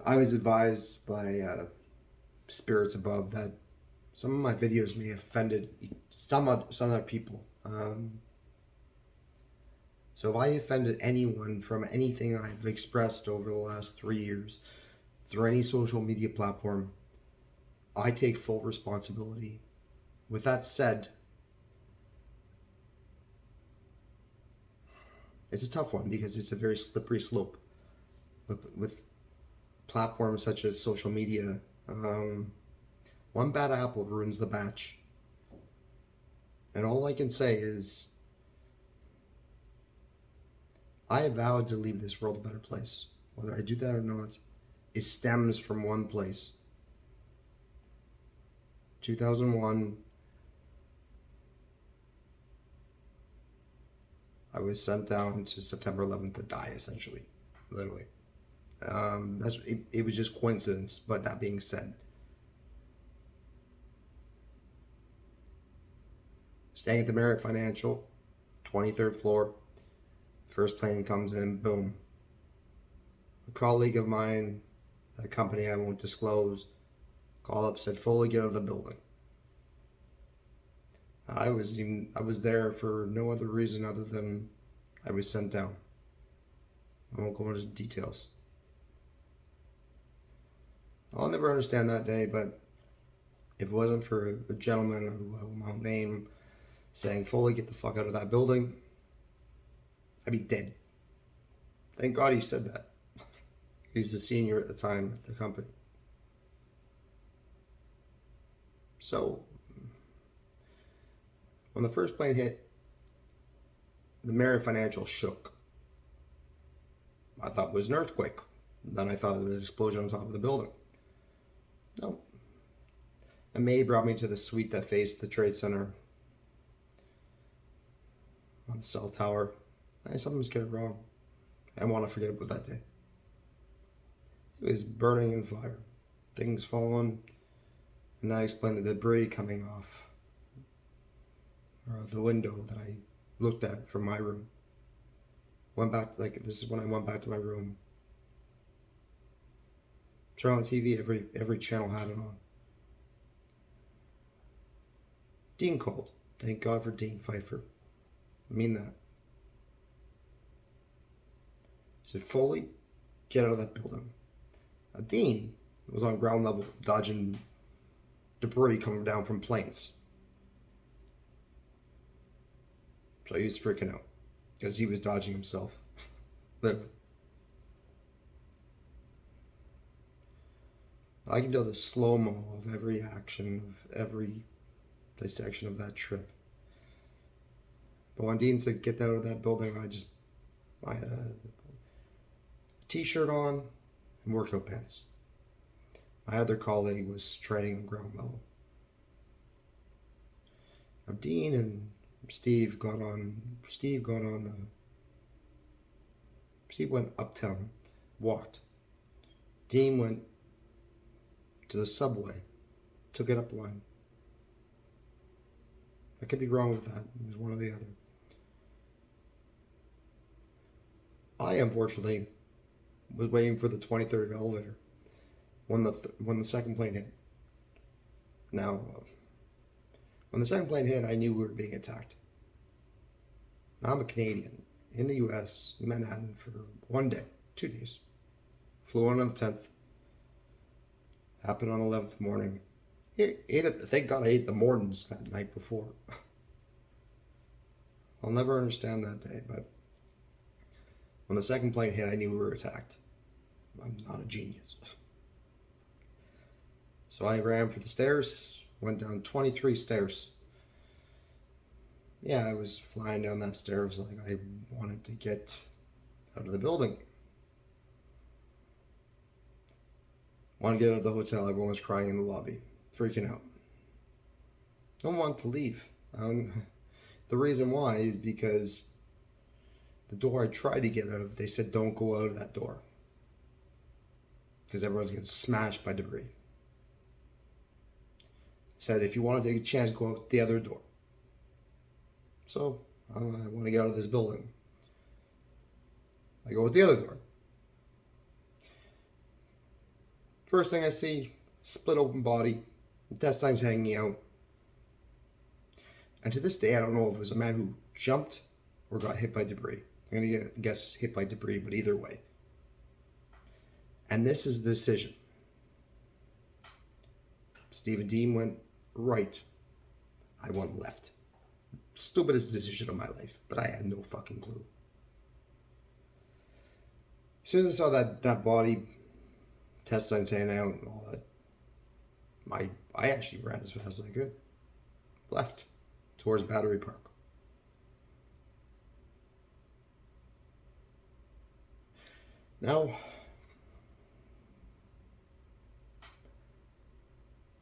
I was advised by spirits above that some of my videos may have offended some other people. So if I offended anyone from anything I've expressed over the last 3 years through any social media platform, I take full responsibility. With that said, it's a tough one because it's a very slippery slope with platforms such as social media. One bad apple ruins the batch. And all I can say is I have vowed to leave this world a better place. Whether I do that or not, it stems from one place. 2001, I was sent down to September 11th to die, essentially. Literally. It was just coincidence, but that being said, staying at the Marriott Financial, 23rd floor, first plane comes in, boom. A colleague of mine, a company I won't disclose, called up, said, "Fully get out of the building." I was there for no other reason other than I was sent down. I won't go into details. I'll never understand that day, but if it wasn't for a gentleman who I will not name saying, "Fully get the fuck out of that building," I'd be dead. Thank God he said that. He was a senior at the time at the company. So, when the first plane hit, the Marriott Financial shook. I thought it was an earthquake. Then I thought it was an explosion on top of the building. No. A maid brought me to the suite that faced the Trade Center on the cell tower. Something's getting wrong. I want to forget about that day. It was burning in fire. Things falling. And that explained the debris coming off the window that I looked at from my room. This is when I went back to my room. Turned on the TV, every channel had it on. Dean called. Thank God for Dean Pfeiffer. I mean that. He said, "Foley, get out of that building." Now, Dean was on ground level, dodging debris coming down from planes. So he was freaking out because he was dodging himself. Literally. I can do the slow-mo of every action, of every dissection of that trip. But when Dean said, "Get out of that building," I had a t-shirt on and workout pants. My other colleague was training on ground level. Now Dean and Steve went uptown, walked. Dean went to the subway, took it up line. I could be wrong with that. It was one or the other. I unfortunately was waiting for the 23rd elevator when the second plane hit. Now, when the second plane hit, I knew we were being attacked. Now, I'm a Canadian in the U.S., Manhattan, for 1 day, 2 days. Flew on the 10th. Happened on the 11th morning. Thank God I ate the Mortons that night before. I'll never understand that day, but when the second plane hit, I knew we were attacked. I'm not a genius. So I ran for the stairs, went down 23 stairs. Yeah, I was flying down that stairs like I wanted to get out of the building. Wanted to get out of the hotel, everyone was crying in the lobby, freaking out. No one wanted to leave. The reason why is because the door I tried to get out of, they said don't go out of that door because everyone's getting smashed by debris. Said if you want to take a chance, go out the other door. So I want to get out of this building. I go with the other door. First thing I see, split open body, intestines hanging out. And to this day, I don't know if it was a man who jumped or got hit by debris. I'm going to guess hit by debris, but either way. And this is the decision. Stephen Dean went right. I went left. Stupidest decision of my life, but I had no fucking clue. As soon as I saw that body, intestines hanging out and all that, I actually ran as fast as I could. Left towards Battery Park. Now,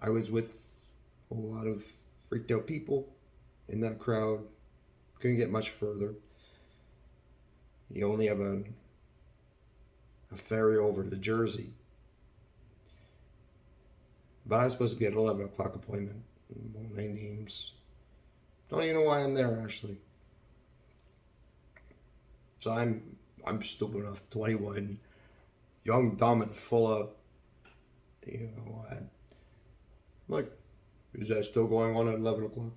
I was with a lot of freaked out people in that crowd. Couldn't get much further. You only have a ferry over to Jersey. But I was supposed to be at 11 o'clock appointment. Won't name names. Don't even know why I'm there, actually. So I'm stupid enough, 21, young, dumb, and full of, I'm like, is that still going on at 11 o'clock?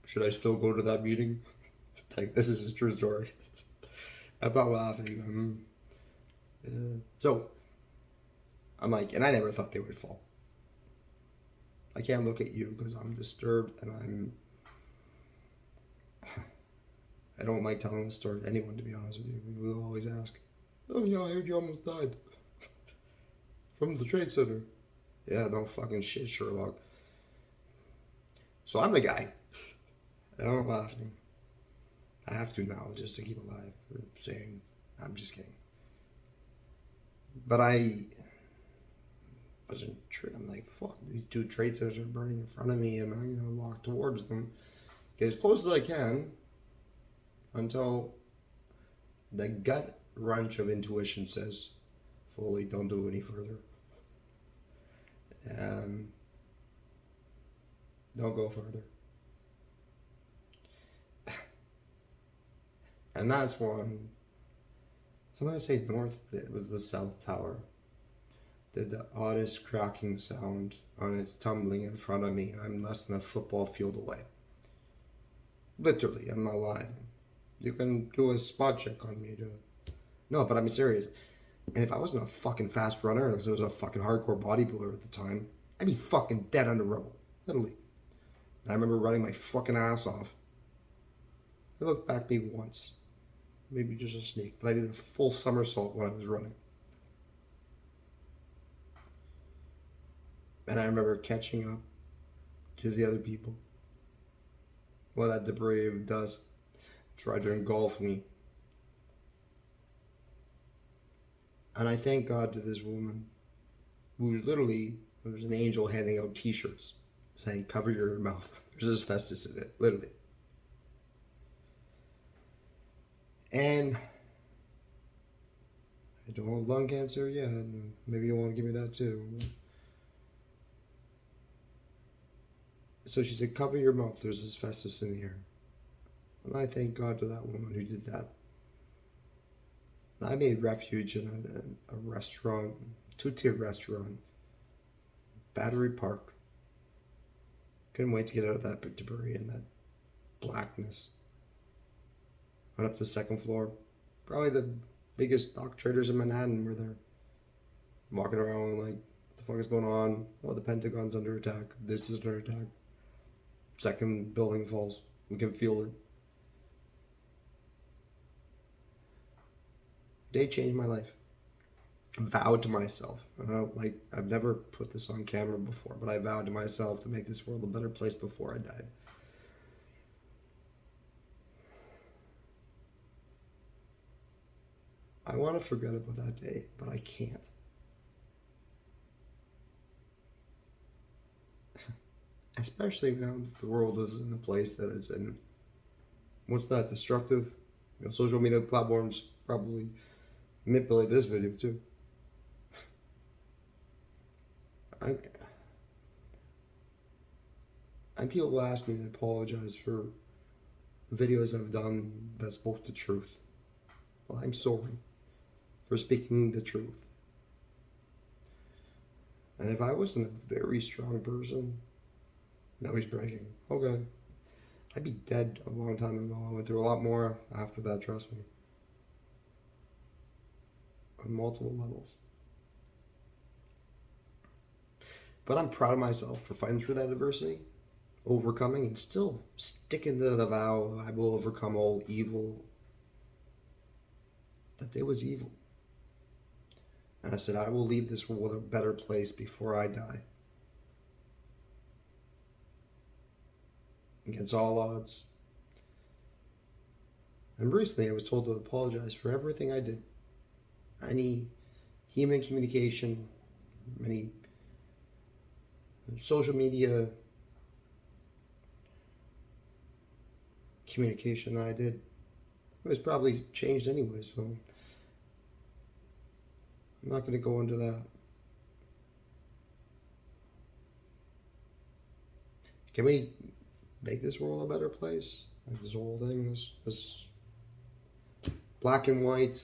Should I still go to that meeting? Like, this is a true story. I'm not laughing. So, I'm like, and I never thought they would fall. I can't look at you because I'm disturbed and I don't like telling this story to anyone, to be honest with you. People always ask, oh yeah, I heard you almost died. From the Trade Center. Yeah, no fucking shit, Sherlock. So I'm the guy. And I'm laughing. I have to now just to keep alive. Saying, I'm just kidding. But I wasn't true. I'm like, fuck, these two trade centers are burning in front of me, and I'm gonna walk towards them, get as close as I can, until the gut wrench of intuition says, Foley, don't do any further. Don't go further. And that's one. Sometimes I say north, but it was the South Tower. Did the oddest cracking sound on its tumbling in front of me, and I'm less than a football field away. Literally, I'm not lying. You can do a spot check on me. No, but I'm serious. And if I wasn't a fucking fast runner, because I was a fucking hardcore bodybuilder at the time, I'd be fucking dead under rubble. Literally. And I remember running my fucking ass off. I looked back maybe once. Maybe just a sneak, but I did a full somersault when I was running. And I remember catching up to the other people. Well, that debris of dust tried to engulf me. And I thank God to this woman who literally was an angel handing out t-shirts saying, cover your mouth. There's asbestos in it, literally. And I don't have lung cancer yet. Maybe you want to give me that too. So she said, cover your mouth. There's asbestos in the air. And I thank God to that woman who did that. I made refuge in a restaurant, two-tier restaurant, Battery Park. Couldn't wait to get out of that debris and that blackness. Went up to the second floor. Probably the biggest stock traders in Manhattan were there. Walking around like, what the fuck is going on? Oh, the Pentagon's under attack. This is under attack. Second building falls. We can feel it. Day changed my life. I vowed to myself. I've never put this on camera before, but I vowed to myself to make this world a better place before I died. I want to forget about that day, but I can't. Especially now that the world is in the place that it's in. What's that? Destructive? Social media platforms probably manipulate this video too. And people ask me to apologize for videos I've done that spoke the truth. Well, I'm sorry for speaking the truth. And if I wasn't a very strong person, now he's breaking. Okay. I'd be dead a long time ago. I went through a lot more after that, trust me. On multiple levels. But I'm proud of myself for fighting through that adversity, overcoming, and still sticking to the vow of I will overcome all evil. That there was evil. And I said, I will leave this world a better place before I die. Against all odds. And recently I was told to apologize for everything I did. Any human communication, any social media communication that I did. It was probably changed anyway, so I'm not going to go into that. Can we make this world a better place? Like this whole thing, this black and white,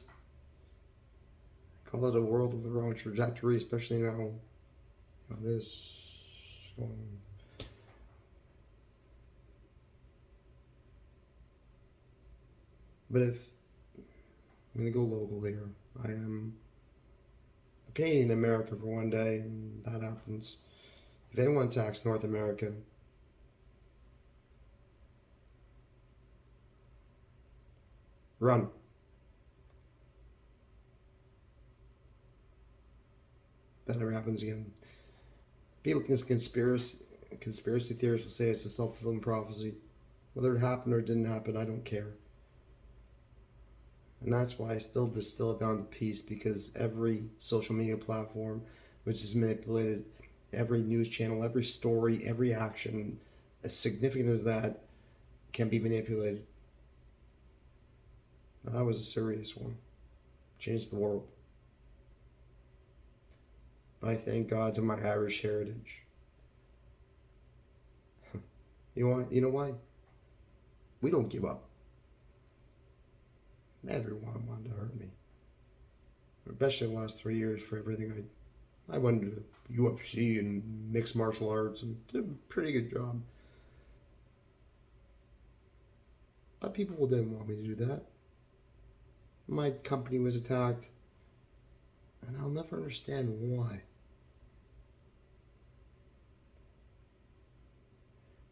call it a world of their own trajectory, especially now. You know, this. But if I'm going to go local here, I am Canadian America for one day, and that happens. If anyone attacks North America, run. That never happens again. People can conspiracy theorists will say it's a self-fulfilling prophecy. Whether it happened or didn't happen, I don't care. And that's why I still distill it down to peace, because every social media platform which is manipulated, every news channel, every story, every action, as significant as that, can be manipulated. Now, that was a serious one. Changed the world. But I thank God to my Irish heritage. You know why? We don't give up. Everyone wanted to hurt me. Especially the last 3 years for everything I went into UFC and mixed martial arts and did a pretty good job. But people didn't want me to do that. My company was attacked. And I'll never understand why.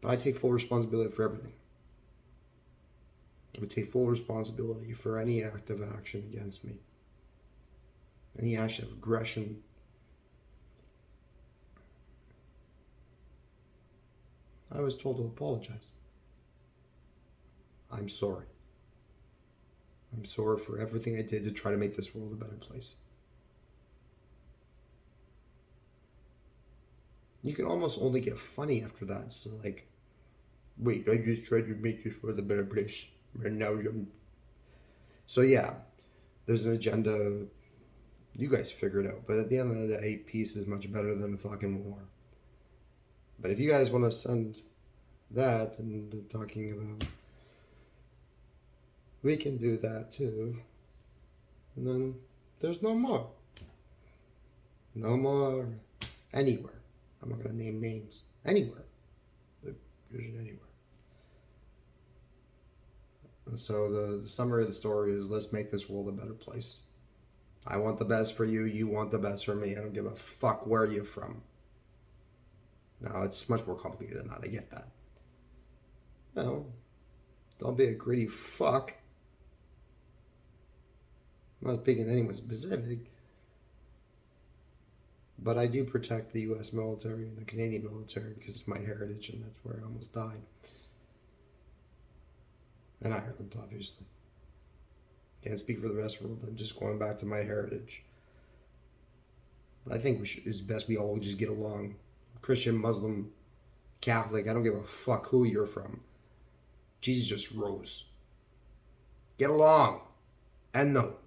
But I take full responsibility for everything. I would take full responsibility for any act of action against me. Any action of aggression. I was told to apologize. I'm sorry. I'm sorry for everything I did to try to make this world a better place. You can almost only get funny after that. It's like, wait, I just tried to make this world a better place. And now you're... So yeah, there's an agenda. You guys figure it out. But at the end of the day, peace is much better than fucking war. But if you guys want to send that and talking about... We can do that too. And then there's no more. No more anywhere. I'm not going to name names. Anywhere. There's anywhere. So the summary of the story is, let's make this world a better place. I want the best for you. You want the best for me. I don't give a fuck where you're from. Now, it's much more complicated than that. I get that. No. Don't be a greedy fuck. I'm not picking anyone specific. But I do protect the U.S. military and the Canadian military because it's my heritage and that's where I almost died. And Ireland, obviously. Can't speak for the rest of the world. I'm just going back to my heritage. I think it's best we all just get along. Christian, Muslim, Catholic, I don't give a fuck who you're from. Jesus just rose. Get along. End note.